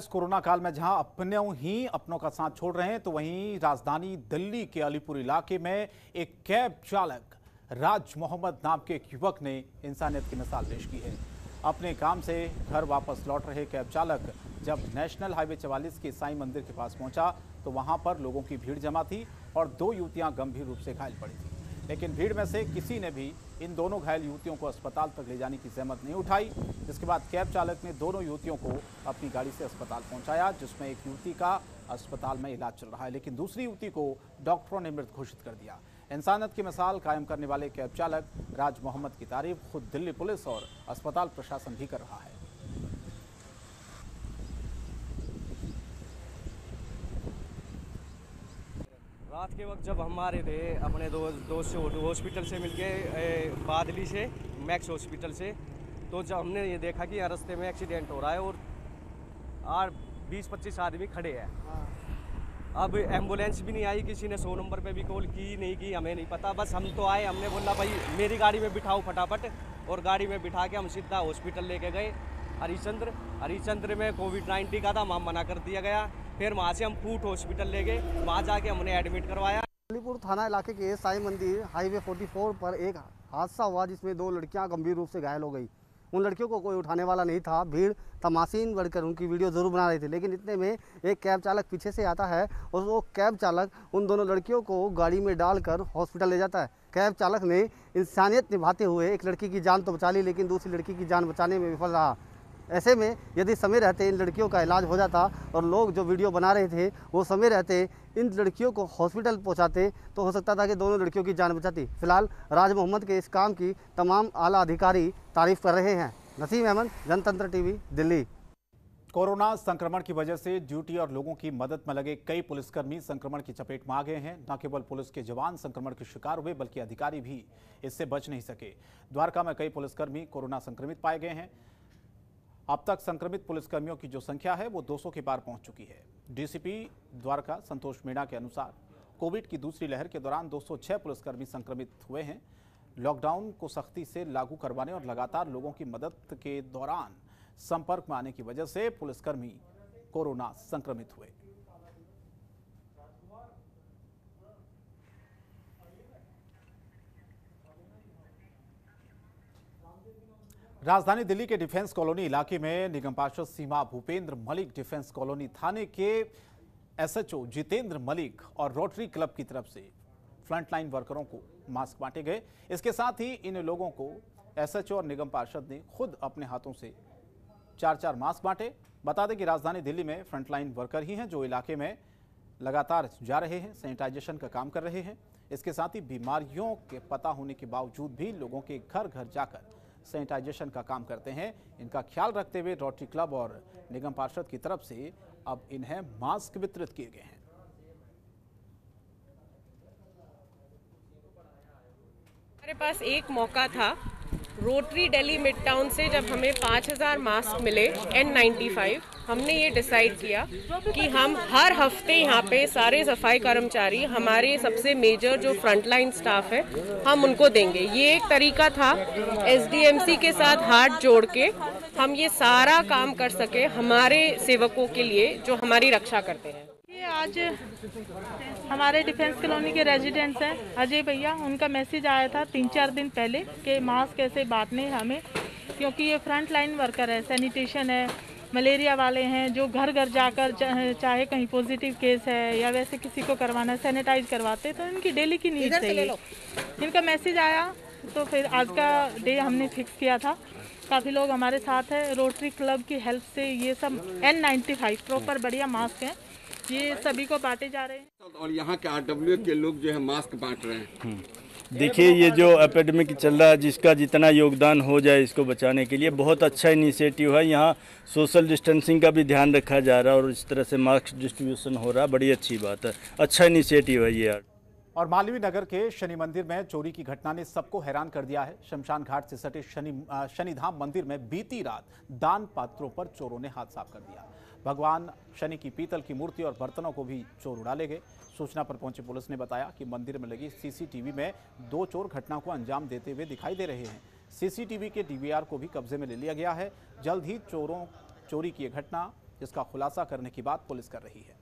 इस कोरोना काल में जहां अपनों का साथ छोड़ रहे हैं, तो वहीं राजधानी दिल्ली के अलीपुर इलाके में एक कैब चालक राज मोहम्मद नाम के एक युवक ने इंसानियत की मिसाल पेश की है। अपने काम से घर वापस लौट रहे कैब चालक जब नेशनल हाईवे 44 के ईसाई मंदिर के पास पहुंचा तो वहां पर लोगों की भीड़ जमा थी और दो युवतियां गंभीर रूप से घायल पड़ी थी। लेकिन भीड़ में से किसी ने भी इन दोनों घायल युवतियों को अस्पताल तक ले जाने की जहमत नहीं उठाई। जिसके बाद कैब चालक ने दोनों युवतियों को अपनी गाड़ी से अस्पताल पहुंचाया, जिसमें एक युवती का अस्पताल में इलाज चल रहा है, लेकिन दूसरी युवती को डॉक्टरों ने मृत घोषित कर दिया। इंसानियत की मिसाल कायम करने वाले कैब चालक राज मोहम्मद की तारीफ खुद दिल्ली पुलिस और अस्पताल प्रशासन भी कर रहा है। रात के वक्त जब हम आ रहे थे अपने दोस्त से हॉस्पिटल से मिलके बादली से मैक्स हॉस्पिटल से, तो जब हमने ये देखा कि यहाँ रास्ते में एक्सीडेंट हो रहा है और 20-25 आदमी खड़े हैं। अब एम्बुलेंस भी नहीं आई, किसी ने 100 नंबर पे भी कॉल की नहीं की, हमें नहीं पता। बस हम तो आए, हमने बोला भाई मेरी गाड़ी में बिठाओ फटाफट, और गाड़ी में बिठा के हम सीधा हॉस्पिटल लेके गए हरिश्चंद्र में कोविड-19 का था, वहाँ मना कर दिया गया। फिर वहाँ से हम फूट हॉस्पिटल ले गए, वहाँ जाके हमने एडमिट करवाया। अलीपुर थाना इलाके के साई मंदिर हाईवे 44 पर एक हादसा हुआ जिसमें दो लड़कियां गंभीर रूप से घायल हो गई। उन लड़कियों को कोई उठाने वाला नहीं था। भीड़ तमाशीन बढ़कर उनकी वीडियो ज़रूर बना रहे थे, लेकिन इतने में एक कैब चालक पीछे से आता है और वो कैब चालक उन दोनों लड़कियों को गाड़ी में डालकर हॉस्पिटल ले जाता है। कैब चालक ने इंसानियत निभाते हुए एक लड़की की जान तो बचा ली, लेकिन दूसरी लड़की की जान बचाने में विफल रहा। ऐसे में यदि समय रहते इन लड़कियों का इलाज हो जाता और लोग जो वीडियो बना रहे थे वो समय रहते इन लड़कियों को हॉस्पिटल पहुंचाते, तो हो सकता था कि दोनों लड़कियों की जान बचाती। फिलहाल राज मोहम्मद के इस काम की तमाम आला अधिकारी तारीफ कर रहे हैं। नसीम अहमद, जनतंत्र टीवी, दिल्ली। कोरोना संक्रमण की वजह से ड्यूटी और लोगों की मदद में लगे कई पुलिसकर्मी संक्रमण की चपेट में आ गए हैं। न केवल पुलिस के जवान संक्रमण के शिकार हुए, बल्कि अधिकारी भी इससे बच नहीं सके। द्वारका में कई पुलिसकर्मी कोरोना संक्रमित पाए गए हैं। अब तक संक्रमित पुलिसकर्मियों की जो संख्या है वो 200 के पार पहुंच चुकी है। डीसीपी द्वारका संतोष मीणा के अनुसार कोविड की दूसरी लहर के दौरान 206 पुलिसकर्मी संक्रमित हुए हैं। लॉकडाउन को सख्ती से लागू करवाने और लगातार लोगों की मदद के दौरान संपर्क में आने की वजह से पुलिसकर्मी कोरोना संक्रमित हुए। राजधानी दिल्ली के डिफेंस कॉलोनी इलाके में निगम पार्षद सीमा भूपेंद्र मलिक, डिफेंस कॉलोनी थाने के एसएचओ जितेंद्र मलिक और रोटरी क्लब की तरफ से फ्रंटलाइन वर्करों को मास्क बांटे गए। इसके साथ ही इन लोगों को एसएचओ और निगम पार्षद ने खुद अपने हाथों से 4-4 मास्क बांटे। बता दें कि राजधानी दिल्ली में फ्रंटलाइन वर्कर ही हैं जो इलाके में लगातार जा रहे हैं, सैनिटाइजेशन का काम कर रहे हैं। इसके साथ ही बीमारियों के पता होने के बावजूद भी लोगों के घर घर जाकर सैनिटाइजेशन का काम करते हैं। इनका ख्याल रखते हुए रोटरी क्लब और निगम पार्षद की तरफ से अब इन्हें मास्क वितरित किए गए हैं। हमारे पास एक मौका था रोटरी दिल्ली मिड टाउन से, जब हमें 5000 मास्क मिले N95, हमने ये डिसाइड किया कि हम हर हफ्ते यहाँ पे सारे सफाई कर्मचारी, हमारे सबसे मेजर जो फ्रंटलाइन स्टाफ है, हम उनको देंगे। ये एक तरीका था SDMC के साथ हाथ जोड़ के हम ये सारा काम कर सके हमारे सेवकों के लिए जो हमारी रक्षा करते हैं। ये आज हमारे डिफेंस कॉलोनी के रेजिडेंट्स हैं अजय भैया, उनका मैसेज आया था 3-4 दिन पहले कि मास्क कैसे बांटने हमें, क्योंकि ये फ्रंट लाइन वर्कर है, सैनिटेशन है, मलेरिया वाले हैं जो घर घर जाकर चाहे कहीं पॉजिटिव केस है या वैसे किसी को करवाना है सैनिटाइज करवाते, तो इनकी डेली की नीड चाहिए। इनका मैसेज आया तो फिर आज का डे हमने फिक्स किया था। काफ़ी लोग हमारे साथ हैं। रोटरी क्लब की हेल्प से ये सब N95 प्रॉपर बढ़िया मास्क हैं, ये सभी को बांटे जा रहे हैं। और यहाँ के RW के लोग जो है मास्क बांट रहे हैं। देखिए, ये जो एपिडेमिक चल रहा है, जिसका जितना योगदान हो जाए इसको बचाने के लिए बहुत अच्छा इनिशिएटिव है। यहाँ सोशल डिस्टेंसिंग का भी ध्यान रखा जा रहा है और इस तरह से मास्क डिस्ट्रीब्यूशन हो रहा है। बड़ी अच्छी बात है, अच्छा इनिशिएटिव है ये। और मालवीय नगर के शनि मंदिर में चोरी की घटना ने सबको हैरान कर दिया है। शमशान घाट से सटे शनिधाम मंदिर में बीती रात दान पात्रों पर चोरों ने हाथ साफ कर दिया। भगवान शनि की पीतल की मूर्ति और बर्तनों को भी चोर उड़ा ले गए। सूचना पर पहुंची पुलिस ने बताया कि मंदिर में लगी सीसीटीवी में 2 चोर घटना को अंजाम देते हुए दिखाई दे रहे हैं। सीसीटीवी के डीवीआर को भी कब्जे में ले लिया गया है। जल्द ही चोरी की घटना जिसका खुलासा करने की बात पुलिस कर रही है।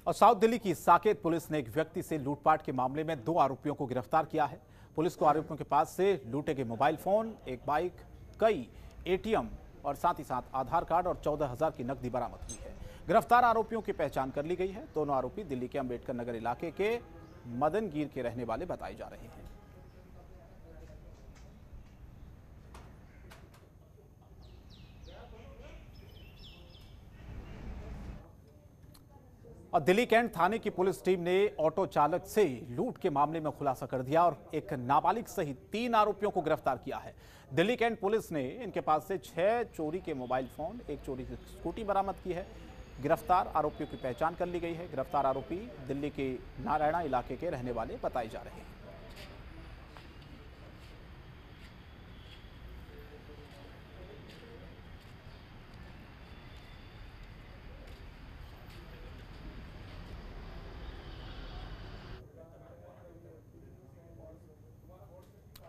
और साउथ दिल्ली की साकेत पुलिस ने एक व्यक्ति से लूटपाट के मामले में 2 आरोपियों को गिरफ्तार किया है। पुलिस को आरोपियों के पास से लूटे गए मोबाइल फोन, एक बाइक, कई एटीएम और साथ ही साथ आधार कार्ड और 14,000 की नकदी बरामद हुई है। गिरफ्तार आरोपियों की पहचान कर ली गई है। दोनों आरोपी दिल्ली के अंबेडकर नगर इलाके के मदनगीर के रहने वाले बताए जा रहे हैं। और दिल्ली कैंट थाने की पुलिस टीम ने ऑटो चालक से लूट के मामले में खुलासा कर दिया और एक नाबालिग सहित 3 आरोपियों को गिरफ्तार किया है। दिल्ली कैंट पुलिस ने इनके पास से 6 चोरी के मोबाइल फोन, 1 चोरी की स्कूटी बरामद की है। गिरफ्तार आरोपियों की पहचान कर ली गई है। गिरफ्तार आरोपी दिल्ली के नारायणा इलाके के रहने वाले बताए जा रहे हैं।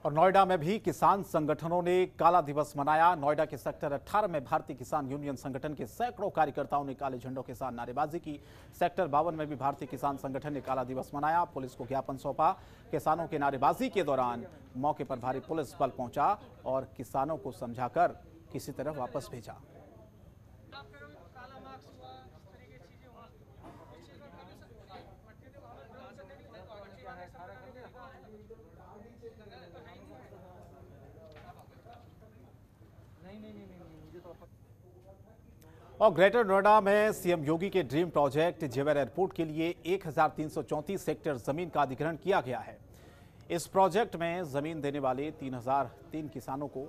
और नोएडा में भी किसान संगठनों ने काला दिवस मनाया। नोएडा के सेक्टर 18 में भारतीय किसान यूनियन संगठन के सैकड़ों कार्यकर्ताओं ने काले झंडों के साथ नारेबाजी की। सेक्टर 52 में भी भारतीय किसान संगठन ने काला दिवस मनाया। पुलिस को ज्ञापन सौंपा। किसानों के नारेबाजी के दौरान मौके पर भारी पुलिस बल पहुंचा और किसानों को समझाकर किसी तरह वापस भेजा। और ग्रेटर नोएडा में सीएम योगी के ड्रीम प्रोजेक्ट जेवर एयरपोर्ट के लिए 1334 हेक्टेयर जमीन का अधिग्रहण किया गया है। इस प्रोजेक्ट में जमीन देने वाले 3003 किसानों को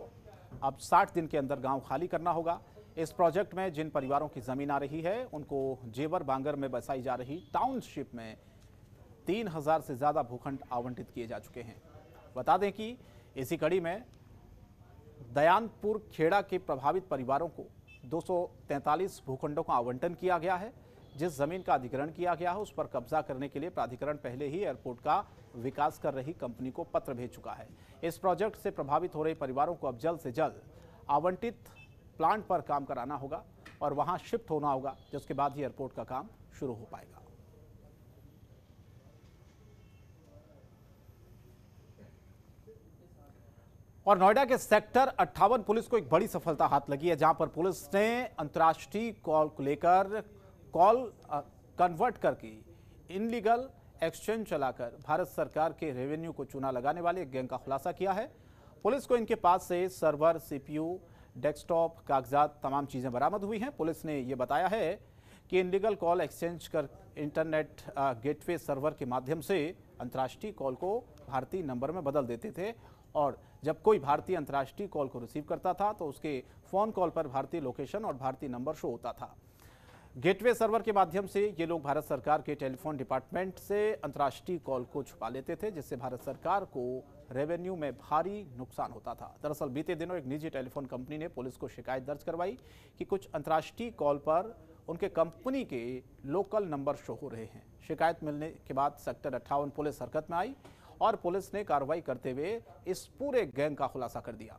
अब 60 दिन के अंदर गांव खाली करना होगा। इस प्रोजेक्ट में जिन परिवारों की जमीन आ रही है उनको जेवर बांगर में बसाई जा रही टाउनशिप में 3000 से ज्यादा भूखंड आवंटित किए जा चुके हैं। बता दें कि इसी कड़ी में दयानपुर खेड़ा के प्रभावित परिवारों को 243 भूखंडों का आवंटन किया गया है। जिस जमीन का अधिग्रहण किया गया है उस पर कब्जा करने के लिए प्राधिकरण पहले ही एयरपोर्ट का विकास कर रही कंपनी को पत्र भेज चुका है। इस प्रोजेक्ट से प्रभावित हो रहे परिवारों को अब जल्द से जल्द आवंटित प्लांट पर काम कराना होगा और वहां शिफ्ट होना होगा, जिसके बाद ही एयरपोर्ट का काम शुरू हो पाएगा। और नोएडा के सेक्टर 58 पुलिस को एक बड़ी सफलता हाथ लगी है, जहां पर पुलिस ने अंतर्राष्ट्रीय कॉल को लेकर कॉल कन्वर्ट करके इनलीगल एक्सचेंज चलाकर भारत सरकार के रेवेन्यू को चूना लगाने वाले एक गैंग का खुलासा किया है। पुलिस को इनके पास से सर्वर, सीपीयू, डेस्कटॉप, कागजात, तमाम चीजें बरामद हुई हैं। पुलिस ने यह बताया है कि इनलीगल कॉल एक्सचेंज कर इंटरनेट गेटवे सर्वर के माध्यम से अंतर्राष्ट्रीय कॉल को भारतीय नंबर में बदल देते थे और जब कोई भारतीय अंतर्राष्ट्रीय कॉल को रिसीव करता था तो उसके फोन कॉल पर भारतीय लोकेशन और भारतीय नंबर शो होता था। गेटवे सर्वर के माध्यम से ये लोग भारत सरकार के टेलीफोन डिपार्टमेंट से अंतर्राष्ट्रीय कॉल को छुपा लेते थे, जिससे भारत सरकार को रेवेन्यू में भारी नुकसान होता था। दरअसल बीते दिनों एक निजी टेलीफोन कंपनी ने पुलिस को शिकायत दर्ज करवाई कि कुछ अंतर्राष्ट्रीय कॉल पर उनके कंपनी के लोकल नंबर शो हो रहे हैं। शिकायत मिलने के बाद सेक्टर 58 पुलिस हरकत में आई और पुलिस ने कार्रवाई करते हुए इस पूरे गैंग का खुलासा कर दिया।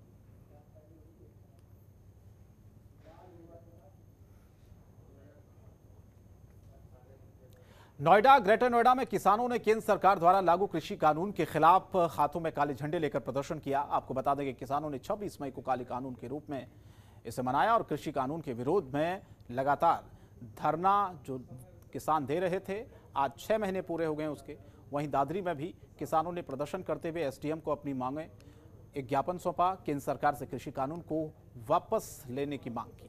नोएडा, ग्रेटर नोएडा में किसानों ने केंद्र सरकार द्वारा लागू कृषि कानून के खिलाफ हाथों में काले झंडे लेकर प्रदर्शन किया। आपको बता दें कि किसानों ने 26 मई को काले कानून के रूप में इसे मनाया और कृषि कानून के विरोध में लगातार धरना जो किसान दे रहे थे, आज 6 महीने पूरे हो गए उसके। वहीं दादरी में भी किसानों ने प्रदर्शन करते हुए एसडीएम को अपनी मांगें एक ज्ञापन सौंपा, केंद्र सरकार से कृषि कानून को वापस लेने की मांग की।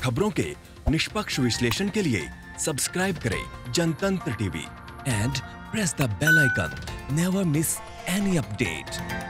खबरों के निष्पक्ष विश्लेषण के लिए सब्सक्राइब करें Jantantra TV and press the bell icon. Never miss any update.